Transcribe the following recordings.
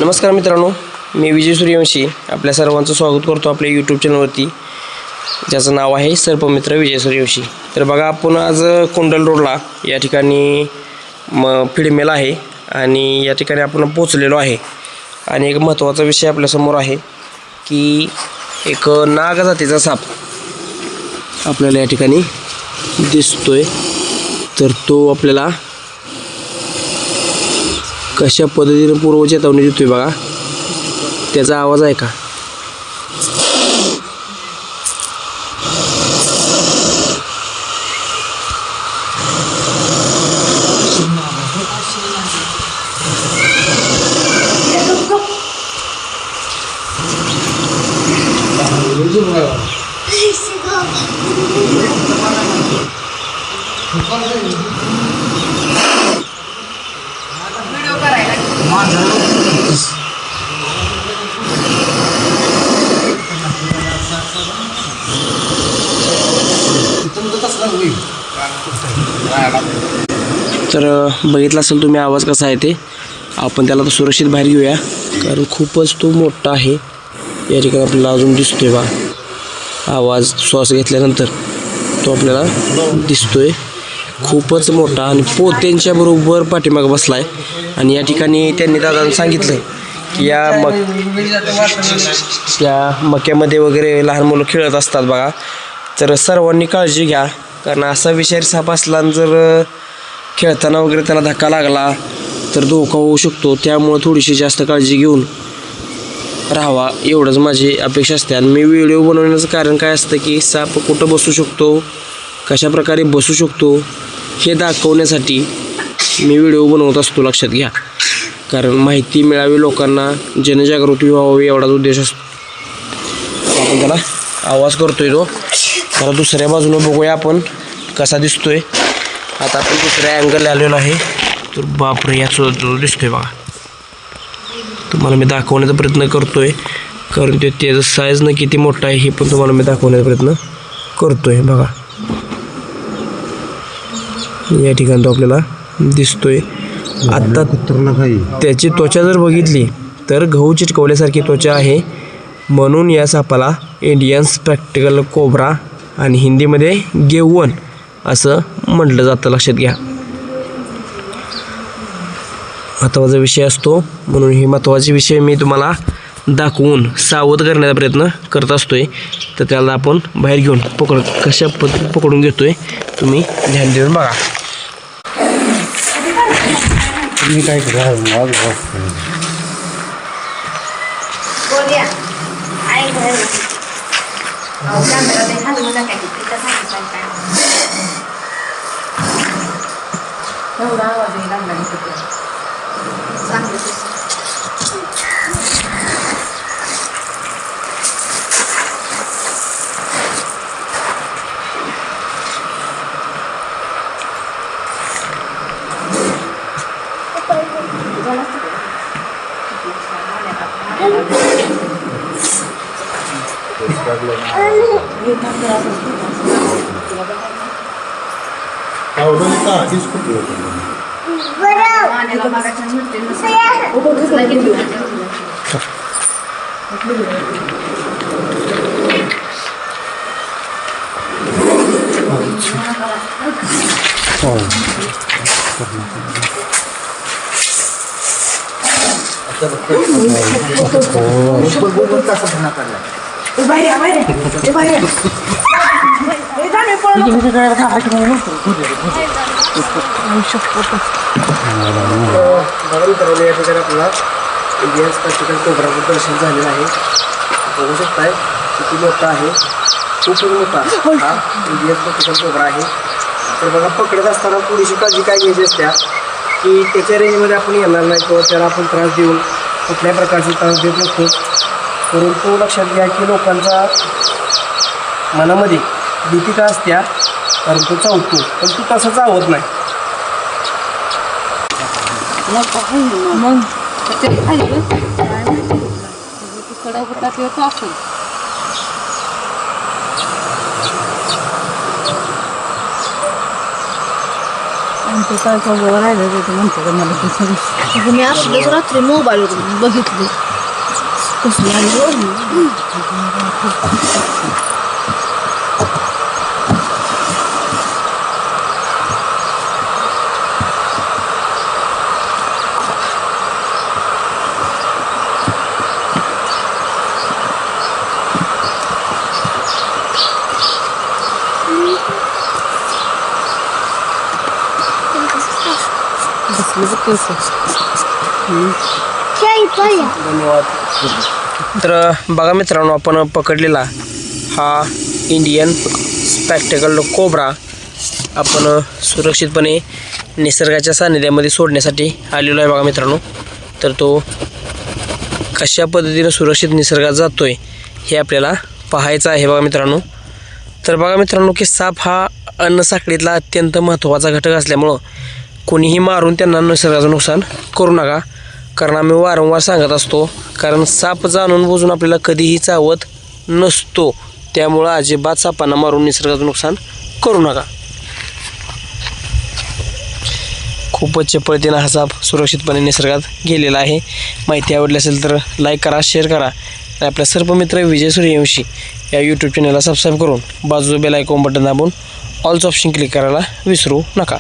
नमस्कार मित्रांनो, मी विजय सूर्यवंशी आपल्या सर्वांचं स्वागत करतो आपल्या यूट्यूब चॅनलवरती, ज्याचं नाव आहे सर्पमित्र विजय सूर्यवंशी. तर बघा, आपण आज कोंडल रोडला या ठिकाणी फिडमेल आहे आणि या ठिकाणी आपण पोचलेलो आहे. आणि एक महत्त्वाचा विषय आपल्यासमोर आहे की एक नाग जातीचा साप आपल्याला या ठिकाणी दिसतोय. तर तो आपल्याला कशा पद्धतीने पूर्व चेतावणी देतोय बघा, त्याचा आवाज आहे का? तर बघितलं असेल तुम्ही आवाज कसा आहे ते. आपण त्याला तर सुरक्षित बाहेर घेऊया, कारण खूपच तो मोठा आहे. या ठिकाणी आपल्याला अजून दिसतोय बा आवाज, श्वास घेतल्यानंतर तो आपल्याला दिसतोय. खूपच मोठा आणि पोत्यांच्या बरोबर पाठीमाग बसला आहे. आणि या ठिकाणी त्यांनी दादांना सांगितलं की या मक्यामध्ये वगैरे लहान मुलं खेळत असतात बघा. तर सर्वांनी काळजी घ्या, कारण असा विषारी साप असला जर खेळताना वगैरे त्याला धक्का लागला तर धोका होऊ शकतो. त्यामुळे थोडीशी जास्त काळजी घेऊन राहावा, एवढंच माझी अपेक्षा असते. आणि मी व्हिडिओ बनवण्याचं कारण काय असतं की साप कुठं बसू शकतो, कशा प्रकारे बसू शकतो हे दाखवण्यासाठी मी व्हिडिओ बनवत असतो, लक्षात घ्या. कारण माहिती मिळावी, लोकांना जनजागृती व्हावी, एवढाच उद्देश असतो. आपण त्याला आवाज करतोय तो. तर दुसऱ्या बाजूने बघूया आपण कसा दिसतोय. आता आपण दुसऱ्या अँगल आलेलो आहे. तर बापरे, याचा दिसतोय बघा. तुम्हाला मी दाखवण्याचा प्रयत्न करतोय, कारण त्याचं साईज न किती मोठा आहे हे पण तुम्हाला मी दाखवण्याचा प्रयत्न करतोय बघा. या ठिकाणी तो आपल्याला दिसतोय. आत्ता त्याची त्वचा जर बघितली तर गहू चिटकवल्यासारखी त्वचा आहे. म्हणून या सापाला इंडियन स्पेक्टिकल कोब्रा आणि हिंदीमध्ये गेववन असं म्हटलं जातं, लक्षात घ्या. महत्त्वाचा विषय असतो, म्हणून हे महत्त्वाचे विषय मी तुम्हाला दाखवून सावध करण्याचा प्रयत्न करत असतोय. तर त्याला आपण बाहेर घेऊन कशा पद्धतीने पकडून घेतोय तुम्ही ध्यान देऊन बघा. तुम्ही काय करा इंडियन स्पेक्टिकल कोब्राचं दर्शन झालेलं आहे. बघू शकताय किती मोठा आहे, खूपच मोठा हा इंडियन स्पेक्टिकल कोब्रा आहे. तर बघा, पकडत असताना थोडीशी काळजी काय घ्यायची असत्या की त्याच्या रेंजमध्ये आपण येणार नाही किंवा त्याला आपण त्रास देऊन कुठल्याही प्रकारचे त्रास देत नसतो. परंतु लक्षात घ्या की लोकांचा मनामध्ये भीती का असत्या कारण तो चावतो, पण तू तसा चावत नाही. मग ते खाल्लं काय माहिती कडा होता ते असेल. आमचं काय सगळं राहिलं ते म्हणतो का मला ते सगळं मी असलंच रात्री मोबाईलवरून बघितले कसली आली. धन्यवाद. तर बघा मित्रांनो, आपण पकडलेला हा इंडियन स्पेक्टेकल्ड कोब्रा आपण सुरक्षितपणे निसर्गाच्या सानिध्यामध्ये सोडण्यासाठी आलेलो आहे. बघा मित्रांनो, तर तो कशा पद्धतीनं सुरक्षित निसर्गात जातो आहे हे आपल्याला पाहायचं आहे. बघा मित्रांनो, तर बघा मित्रांनो की साप हा अन्नसाखळीतला अत्यंत महत्त्वाचा घटक असल्यामुळं कोणीही मारून त्यांना निसर्गाचं नुकसान करू नका. कारण आम्ही वारंवार सांगत असतो, कारण साप जाणून बुजून आपल्याला कधीही चावत नसतो. त्यामुळं अजिबात सापांना मारून निसर्गाचं नुकसान करू नका. खूपच चपळतेनं हा साप सुरक्षितपणे निसर्गात गेलेला आहे. माहिती आवडली असेल तर लाईक करा, शेअर करा आणि आपल्या सर्व मित्र विजय सूर्यवंशी या यूट्यूब चॅनलला सबस्क्राईब करून बाजूचं बेल आयकॉन बटन दाबून ऑलचं ऑप्शन क्लिक करायला विसरू नका.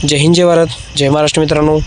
जय हिंद, जय भारत, जय महाराष्ट्र मित्रांनो.